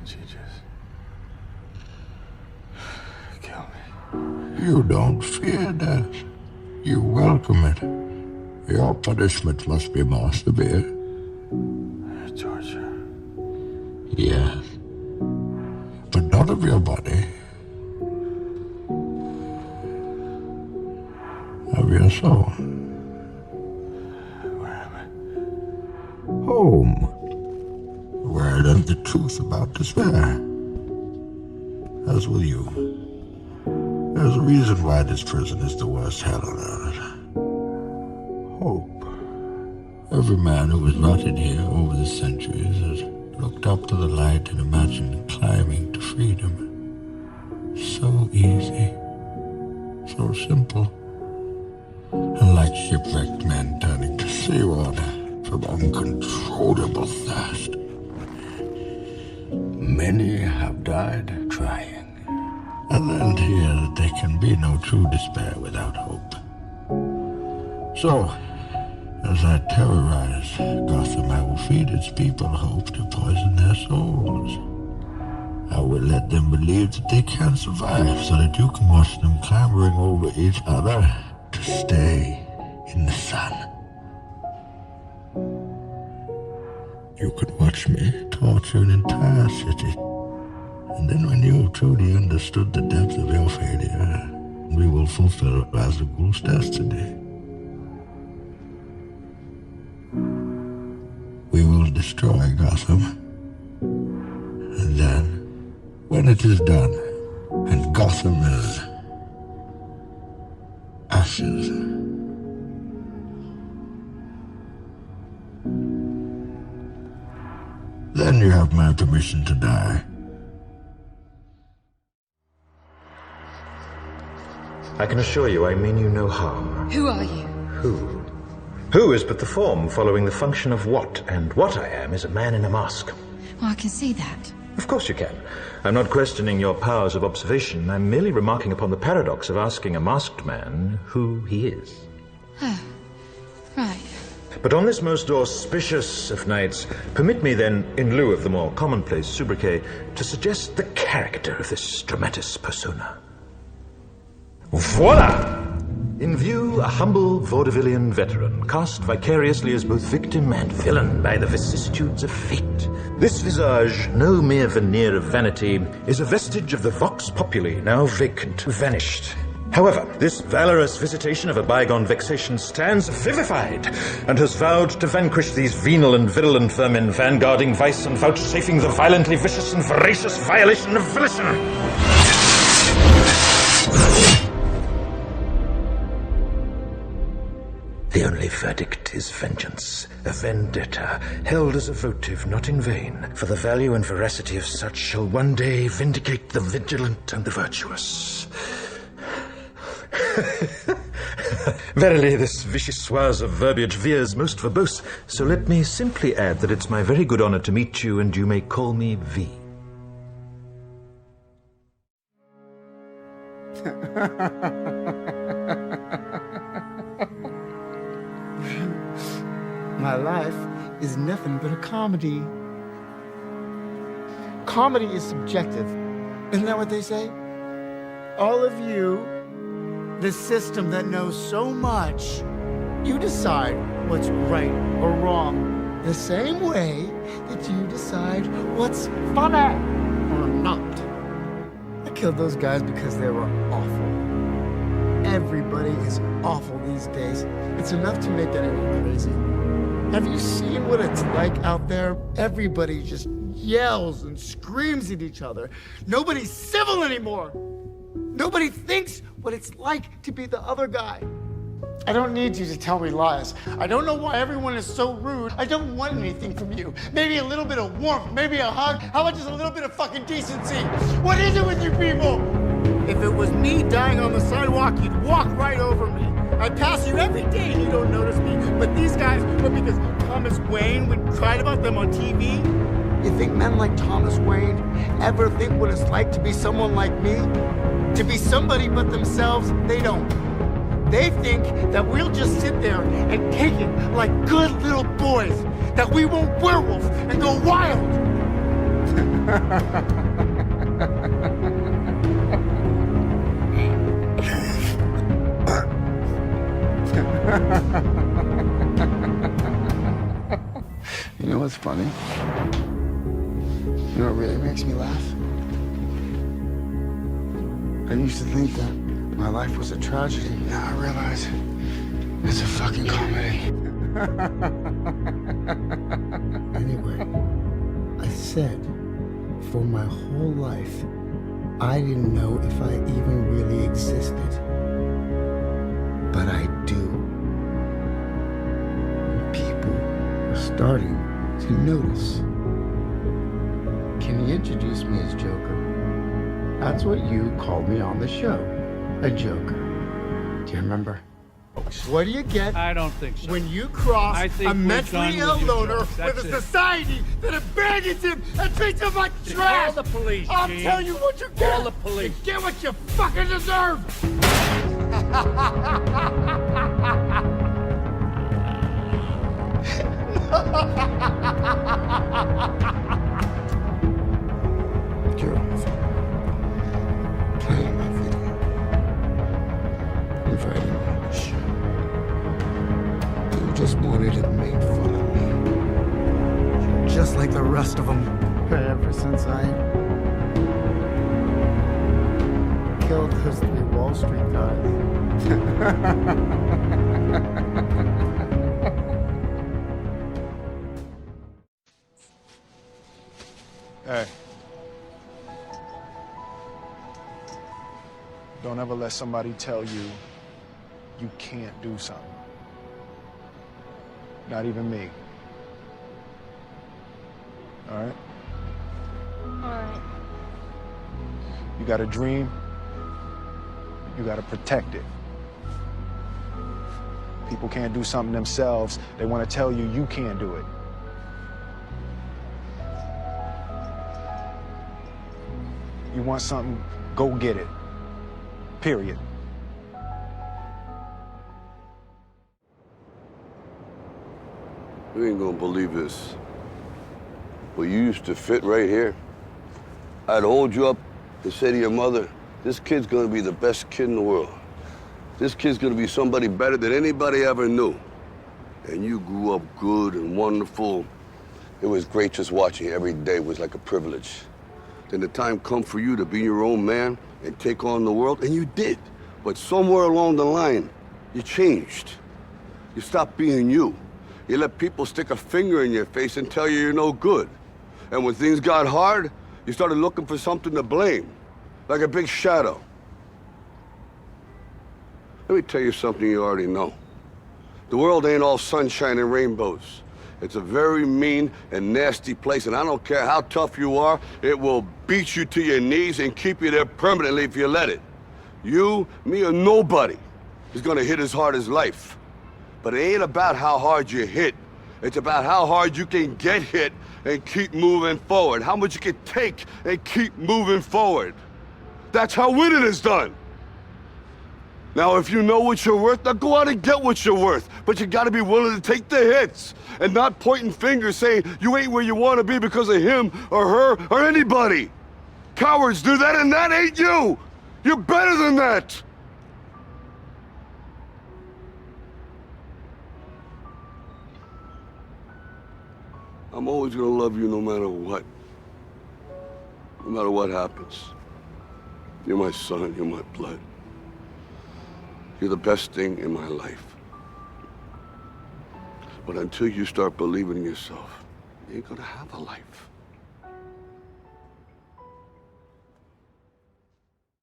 she just kill me? You don't fear death. You welcome it. Your punishment must be more severe. Torture. Yes. But not of your body. Of your soul. Where am I? Home. Where I learned the truth about despair. As will you. There's a reason why this prison is the worst hell on earth. Hope. Every man who has rotted here over the centuries has looked up to the light and imagined climbing to freedom. So easy. So simple. And like shipwrecked men turning to seawater from uncontrollable thirst. Many have died trying. And learned here that there can be no true despair without hope. So, as I terrorize Gotham, I will feed its people hope to poison their souls. I will let them believe that they can survive so that you can watch them clambering over each other to stay in the sun. You could watch me torture an entire city. And then when you truly understood the depth of your failure, we will fulfill Ra's al Ghul's destiny. We will destroy Gotham. And then, when it is done, and Gotham is ashes, then you have my permission to die. I can assure you I mean you no harm. Who are you? Who? Who is but the form following the function of what, and what I am is a man in a mask. Well, I can see that. Of course you can. I'm not questioning your powers of observation. I'm merely remarking upon the paradox of asking a masked man who he is. Oh, right. But on this most auspicious of nights, permit me then, in lieu of the more commonplace sobriquet, to suggest the character of this dramatis persona. Voila! In view, a humble vaudevillian veteran, cast vicariously as both victim and villain by the vicissitudes of fate. This visage, no mere veneer of vanity, is a vestige of the vox populi, now vacant, vanished. However, this valorous visitation of a bygone vexation stands vivified, and has vowed to vanquish these venal and virulent vermin, vanguarding vice and vouchsafing the violently vicious and voracious violation of volition. The only verdict is vengeance, a vendetta, held as a votive not in vain, for the value and veracity of such shall one day vindicate the vigilant and the virtuous. Verily, this vichyssoise of verbiage veers most verbose, so let me simply add that it's my very good honor to meet you, and you may call me V. My life is nothing but a comedy. Comedy is subjective. Isn't that what they say? All of you, the system that knows so much, you decide what's right or wrong the same way that you decide what's funny or not. I killed those guys because they were awful. Everybody is awful these days. It's enough to make anyone crazy. Have you seen what it's like out there? Everybody just yells and screams at each other. Nobody's civil anymore. Nobody thinks what it's like to be the other guy. I don't need you to tell me lies. I don't know why everyone is so rude. I don't want anything from you. Maybe a little bit of warmth, maybe a hug. How about just a little bit of fucking decency? What is it with you people? If it was me dying on the sidewalk, you'd walk right over me. I pass you every day and you don't notice me. But these guys, what, because Thomas Wayne would cried about them on TV? You think men like Thomas Wayne ever think what it's like to be someone like me? To be somebody but themselves? They don't. They think that we'll just sit there and take it like good little boys. That we won't werewolf and go wild. You know what's funny? You know what really makes me laugh? I used to think that my life was a tragedy. Now I realize it's a fucking comedy. Anyway, I said for my whole life, I didn't know if I even really existed. But I do. And people are starting to notice. Can you introduce me as Joker? That's what you called me on the show. A joker. Do you remember? What do you get I don't think so. when you cross I think a we're mentally done ill with you, loner George. That's with a it. society that abandons him and treats him like trash? Call the police, I'll Gene. tell you what you get. Call the police. You get what you fucking deserve. You're playing my video. Inviting me on the show. You just wanted to make fun of me. Just like the rest of them. Ever since I killed those 3 Wall Street guys. Hey. Don't ever let somebody tell you you can't do something. Not even me. All right? All right. You got a dream, you got to protect it. People can't do something themselves. They want to tell you can't do it. You want something, go get it. Period. You ain't gonna believe this. But you used to fit right here. I'd hold you up and say to your mother, this kid's gonna be the best kid in the world. This kid's gonna be somebody better than anybody ever knew. And you grew up good and wonderful. It was great just watching you every day. Was like a privilege. Then the time come for you to be your own man and take on the world, and you did. But somewhere along the line, you changed. You stopped being you. You let people stick a finger in your face and tell you you're no good. And when things got hard, you started looking for something to blame, like a big shadow. Let me tell you something you already know. The world ain't all sunshine and rainbows. It's a very mean and nasty place, and I don't care how tough you are, it will beat you to your knees and keep you there permanently if you let it. You, me, or nobody is gonna hit as hard as life. But it ain't about how hard you hit. It's about how hard you can get hit and keep moving forward. How much you can take and keep moving forward. That's how winning is done. Now, if you know what you're worth, now go out and get what you're worth. But you gotta be willing to take the hits and not pointing fingers saying you ain't where you wanna be because of him or her or anybody. Cowards do that, and that ain't you. You're better than that. I'm always gonna love you no matter what. No matter what happens. You're my son, you're my blood. You're the best thing in my life. But until you start believing in yourself, you ain't gonna have a life.